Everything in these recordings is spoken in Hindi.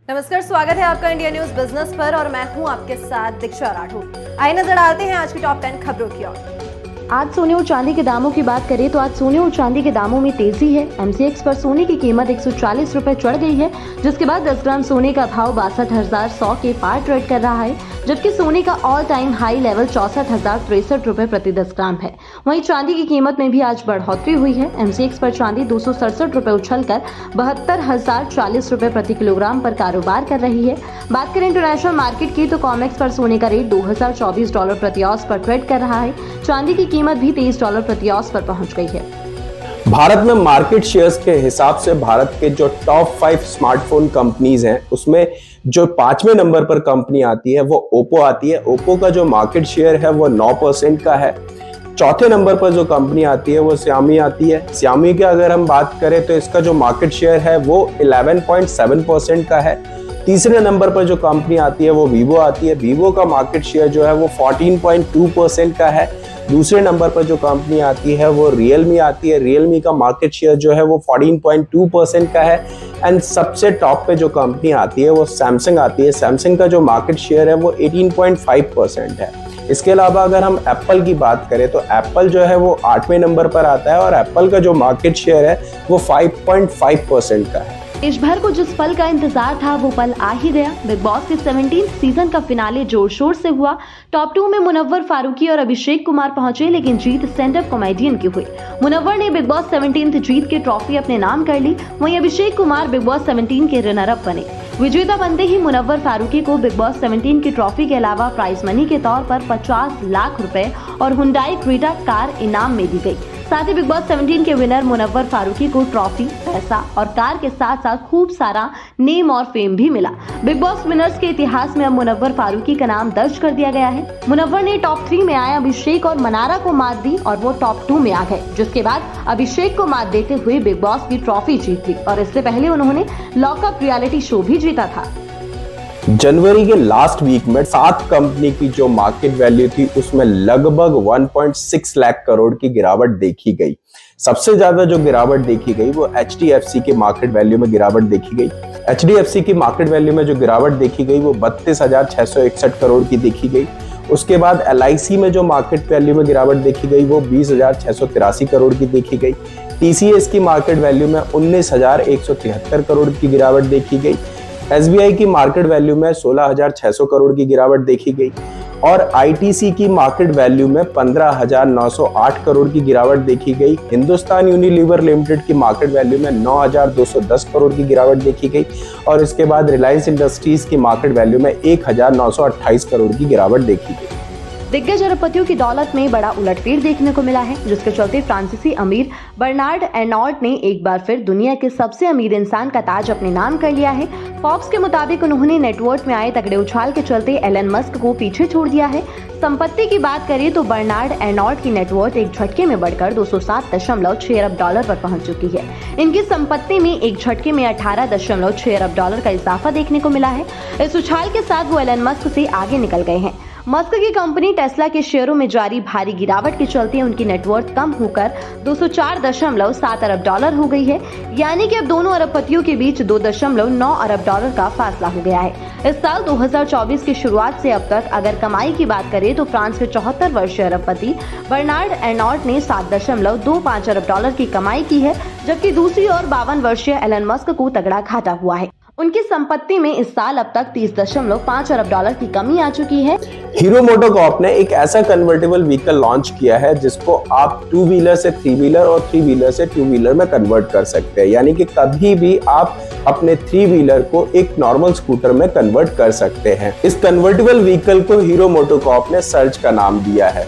नमस्कार, स्वागत है आपका इंडिया न्यूज बिजनेस पर और मैं हूं आपके साथ दीक्षा राठौर। आइए नजर डालते हैं आज की टॉप 10 खबरों की ओर। आज सोने और चांदी के दामों की बात करें तो आज सोने और चांदी के दामों में तेजी है। MCX पर सोने की कीमत 140 रुपए चढ़ गई है, जिसके बाद 10 ग्राम सोने का भाव 62,100 के पार ट्रेड कर रहा है, जबकि सोने का ऑल टाइम हाई लेवल 64,063 रुपए प्रति 10 ग्राम है। वहीं चांदी की कीमत में भी आज बढ़ोतरी हुई है। MCX पर चांदी 267 रुपए उछलकर 72,040 रुपए प्रति किलोग्राम पर कारोबार कर रही है। बात करें इंटरनेशनल मार्केट की तो कॉमेक्स पर सोने का रेट $2,024 प्रति औंस पर ट्रेड कर रहा है। चांदी की कीमत भी $23 प्रति औंस पर पहुंच गई है। भारत में मार्केट शेयर्स के हिसाब से भारत के जो टॉप 5 स्मार्टफोन कंपनीज हैं उसमें जो 5वें नंबर पर कंपनी आती है वो ओप्पो आती है। ओप्पो का जो मार्केट शेयर है वो 9% का है। चौथे नंबर पर जो कंपनी आती है वो Xiaomi आती है। Xiaomi की अगर हम बात करें तो इसका जो मार्केट शेयर है वो 11.7% का है। तीसरे नंबर पर जो कंपनी आती है वो Vivo आती है। Vivo का मार्केट शेयर जो है वो 14.2% का है। दूसरे नंबर पर जो कंपनी आती है वो Realme आती है। Realme का मार्केट शेयर जो है वो 14.2% का है। एंड सबसे टॉप पे जो कंपनी आती है वो Samsung आती है। Samsung का जो मार्केट शेयर है वो 18.5% है। इसके अलावा अगर हम एप्पल की बात करें तो एप्पल जो है वो 8वें नंबर पर आता है और एप्पल का जो मार्केट शेयर है वो 5.5% का है। देश भर को जिस पल का इंतजार था वो पल आ ही गया। बिग बॉस के 17th सीजन का फिनाले जोर शोर से हुआ। टॉप 2 में मुनव्वर फारूकी और अभिषेक कुमार पहुंचे, लेकिन जीत स्टैंड अप कॉमेडियन की हुई। मुनव्वर ने बिग बॉस 17th जीत के ट्रॉफी अपने नाम कर ली, वहीं अभिषेक कुमार बिग बॉस 17 के रनर अप बने। विजेता बनते ही मुनव्वर फारूकी को बिग बॉस 17 की ट्रॉफी के अलावा प्राइज मनी के तौर पर 50 लाख रुपए और हुंडई क्रेटा कार इनाम में दी गई। साथ ही बिग बॉस 17 के विनर मुनव्वर फारूकी को ट्रॉफी, पैसा और कार के साथ साथ खूब सारा नेम और फेम भी मिला। बिग बॉस विनर्स के इतिहास में अब मुनव्वर फारूकी का नाम दर्ज कर दिया गया है। मुनव्वर ने टॉप 3 में आए अभिषेक और मनारा को मात दी और वो टॉप 2 में आ गए, जिसके बाद अभिषेक को मात देते हुए बिग बॉस की ट्रॉफी जीत ली और इससे पहले उन्होंने लॉकअप रियलिटी शो भी जीता था। जनवरी के लास्ट वीक में 7 कंपनी की जो मार्केट वैल्यू थी उसमें लगभग 1.6 लाख करोड़ की गिरावट देखी गई। सबसे ज्यादा जो गिरावट देखी गई वो HDFC के मार्केट वैल्यू में गिरावट देखी गई। HDFC की मार्केट वैल्यू में जो गिरावट देखी गई वो 32,661 करोड़ की देखी गई। उसके बाद LIC में जो मार्केट वैल्यू में गिरावट देखी गई वो 20,683 करोड़ की देखी गई। TCS की मार्केट वैल्यू में 19,173 करोड़ की गिरावट देखी गई। SBI की मार्केट वैल्यू में 16,600 करोड़ की गिरावट देखी गई और ITC की मार्केट वैल्यू में 15,908 करोड़ की गिरावट देखी गई। हिंदुस्तान यूनिलीवर लिमिटेड की मार्केट वैल्यू में 9,210 करोड़ की गिरावट देखी गई और इसके बाद रिलायंस इंडस्ट्रीज की मार्केट वैल्यू में 1,928 करोड़ की गिरावट देखी गई। दिग्गज अरबपतियों की दौलत में बड़ा उलटफेर देखने को मिला है, जिसके चलते फ्रांसीसी अमीर बर्नार्ड एर्नॉल्ट ने एक बार फिर दुनिया के सबसे अमीर इंसान का ताज अपने नाम कर लिया है। फॉर्ब्स के मुताबिक उन्होंने नेटवर्थ में आए तगड़े उछाल के चलते एलन मस्क को पीछे छोड़ दिया है। संपत्ति की बात करें तो बर्नार्ड एर्नॉल्ट की नेटवर्थ एक झटके में बढ़कर $207.6 अरब पर पहुंच चुकी है। इनकी संपत्ति में एक झटके में $18.6 अरब का इजाफा देखने को मिला है। इस उछाल के साथ वो एलन मस्क से आगे निकल गए हैं। मस्क की कंपनी टेस्ला के शेयरों में जारी भारी गिरावट के चलते उनकी नेटवर्थ कम होकर $204.7 अरब हो गई है, यानी कि अब दोनों अरबपतियों के बीच $2.9 अरब का फासला हो गया है। इस साल 2024 की शुरुआत से अब तक अगर कमाई की बात करें तो फ्रांस के 74 वर्षीय अरबपति बर्नार्ड एर्नॉल्ट ने $7.25 अरब की कमाई की है, जबकि दूसरी ओर 52 वर्षीय एलन मस्क को तगड़ा घाटा हुआ है। उनकी संपत्ति में इस साल अब तक $30.5 अरब की कमी आ चुकी है। हीरो मोटोकॉर्प ने एक ऐसा कन्वर्टेबल व्हीकल लॉन्च किया है जिसको आप 2 व्हीलर से 3 व्हीलर और 3 व्हीलर से 2 व्हीलर में कन्वर्ट कर सकते हैं, यानी कि कभी भी आप अपने 3 व्हीलर को एक नॉर्मल स्कूटर में कन्वर्ट कर सकते हैं। इस कन्वर्टेबल व्हीकल को हीरो मोटोकॉर्प ने सर्ज का नाम दिया है।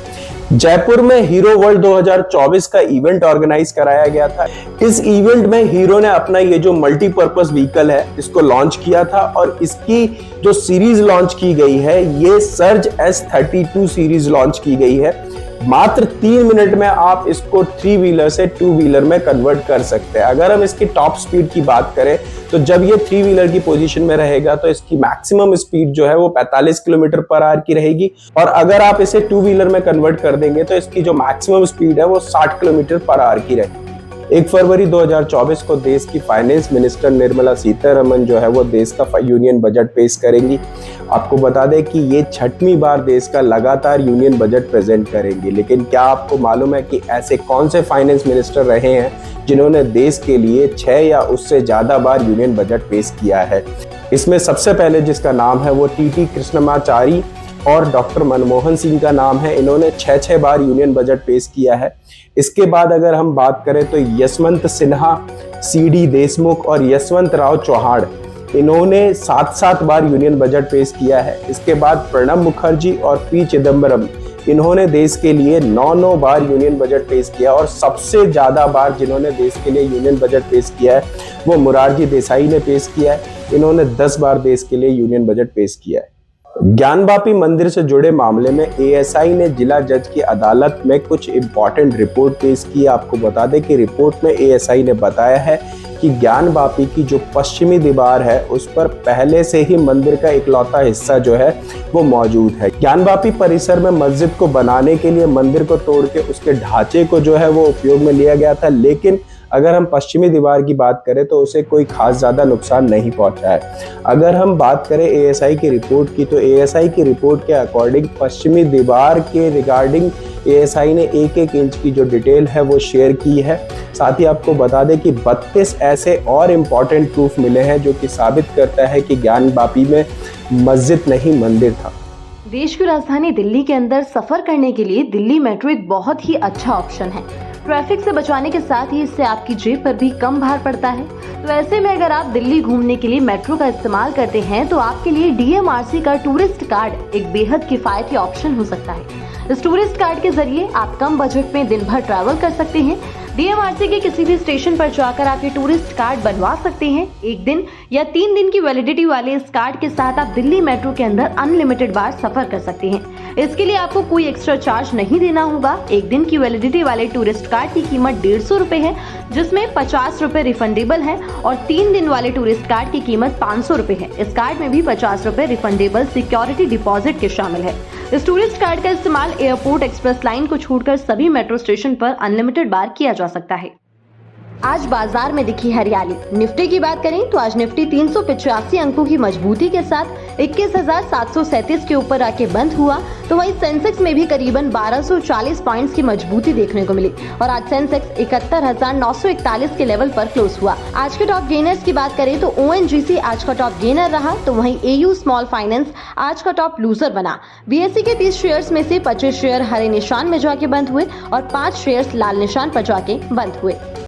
जयपुर में हीरो वर्ल्ड 2024 का इवेंट ऑर्गेनाइज कराया गया था। इस इवेंट में हीरो ने अपना ये जो मल्टीपर्पज व्हीकल है इसको लॉन्च किया था और इसकी जो सीरीज लॉन्च की गई है ये सर्ज S32 सीरीज लॉन्च की गई है। मात्र 3 मिनट में आप इसको 3 व्हीलर से 2 व्हीलर में कन्वर्ट कर सकते हैं। अगर हम इसकी टॉप स्पीड की बात करें तो जब ये 3 व्हीलर की पोजीशन में रहेगा तो इसकी मैक्सिमम स्पीड जो है वो 45 किलोमीटर पर आवर की रहेगी और अगर आप इसे 2 व्हीलर में कन्वर्ट कर देंगे तो इसकी जो मैक्सिमम स्पीड है वो 60 किलोमीटर पर आवर की रहेगी। 1 फरवरी 2024 को देश की फाइनेंस मिनिस्टर निर्मला सीतारमण जो है वो देश का यूनियन बजट पेश करेंगी। आपको बता दें कि ये 6वीं बार देश का लगातार यूनियन बजट प्रेजेंट करेंगी। लेकिन क्या आपको मालूम है कि ऐसे कौन से फाइनेंस मिनिस्टर रहे हैं जिन्होंने देश के लिए 6 या उससे ज्यादा बार यूनियन बजट पेश किया है? इसमें सबसे पहले जिसका नाम है वो टी कृष्णमाचारी और डॉक्टर मनमोहन सिंह का नाम है। इन्होंने 6 बार यूनियन बजट पेश किया है। इसके बाद अगर हम बात करें तो यशवंत सिन्हा, CD देशमुख और यशवंत राव चौहान, इन्होंने 7 बार यूनियन बजट पेश किया है। इसके बाद प्रणब मुखर्जी और P चिदम्बरम, इन्होंने देश के लिए 9 बार यूनियन बजट पेश किया। और सबसे ज्यादा बार जिन्होंने देश के लिए यूनियन बजट पेश किया है वो मोरारजी देसाई ने पेश किया है। इन्होंने 10 बार देश के लिए यूनियन बजट पेश किया है। ज्ञानवापी मंदिर से जुड़े मामले में ASI ने जिला जज की अदालत में कुछ इंपॉर्टेंट रिपोर्ट पेश की। आपको बता दें कि रिपोर्ट में ASI ने बताया है कि ज्ञानवापी की जो पश्चिमी दीवार है उस पर पहले से ही मंदिर का इकलौता हिस्सा जो है वो मौजूद है। ज्ञानवापी परिसर में मस्जिद को बनाने के लिए मंदिर को तोड़ के उसके ढांचे को जो है वो उपयोग में लिया गया था। लेकिन अगर हम पश्चिमी दीवार की बात करें तो उसे कोई खास ज्यादा नुकसान नहीं पहुंचा है। अगर हम बात करें ASI की रिपोर्ट की तो ASI की रिपोर्ट के अकॉर्डिंग पश्चिमी दीवार के रिगार्डिंग ASI ने 1-1 इंच की जो डिटेल है वो शेयर की है। साथ ही आपको बता दें कि 32 ऐसे और इम्पॉर्टेंट प्रूफ मिले हैं जो कि साबित करता है कि ज्ञानवापी में मस्जिद नहीं मंदिर था। देश की राजधानी दिल्ली के अंदर सफर करने के लिए दिल्ली मेट्रो एक बहुत ही अच्छा ऑप्शन है। ट्रैफिक से बचाने के साथ ही इससे आपकी जेब पर भी कम भार पड़ता है। तो ऐसे में अगर आप दिल्ली घूमने के लिए मेट्रो का इस्तेमाल करते हैं तो आपके लिए DMRC का टूरिस्ट कार्ड एक बेहद किफायती ऑप्शन हो सकता है। इस टूरिस्ट कार्ड के जरिए आप कम बजट में दिन भर ट्रैवल कर सकते हैं। DMRC के किसी भी स्टेशन पर जाकर आप ये टूरिस्ट कार्ड बनवा सकते हैं। 1 दिन या 3 दिन की वैलिडिटी वाले इस कार्ड के साथ आप दिल्ली मेट्रो के अंदर अनलिमिटेड बार सफर कर सकते हैं। इसके लिए आपको कोई एक्स्ट्रा चार्ज नहीं देना होगा। 1 दिन की वैलिडिटी वाले टूरिस्ट कार्ड की कीमत 150 रुपए है, जिसमें 50 रुपए रिफंडेबल है और 3 दिन वाले टूरिस्ट कार्ड की कीमत 500 रुपए है। इस कार्ड में भी 50 रुपए रिफंडेबल सिक्योरिटी डिपॉजिट के शामिल है। इस टूरिस्ट कार्ड का इस्तेमाल एयरपोर्ट एक्सप्रेस लाइन को छोड़कर सभी मेट्रो स्टेशन पर अनलिमिटेड बार किया जा सकता है। आज बाजार में दिखी हरियाली। निफ्टी की बात करें तो आज निफ्टी 385 अंकों की मजबूती के साथ 21,737 के ऊपर आके बंद हुआ। तो वहीं सेंसेक्स में भी करीबन 1240 पॉइंट्स की मजबूती देखने को मिली और आज सेंसेक्स 71,941 के लेवल पर क्लोज हुआ। आज के टॉप गेनर्स की बात करें तो ONGC आज का टॉप गेनर रहा, तो वहीं AU स्मॉल फाइनेंस आज का टॉप लूजर बना। BSE के 30 शेयर्स में से 25 शेयर हरे निशान में जाके बंद हुए और 5 शेयर्स लाल निशान पर जाके बंद हुए।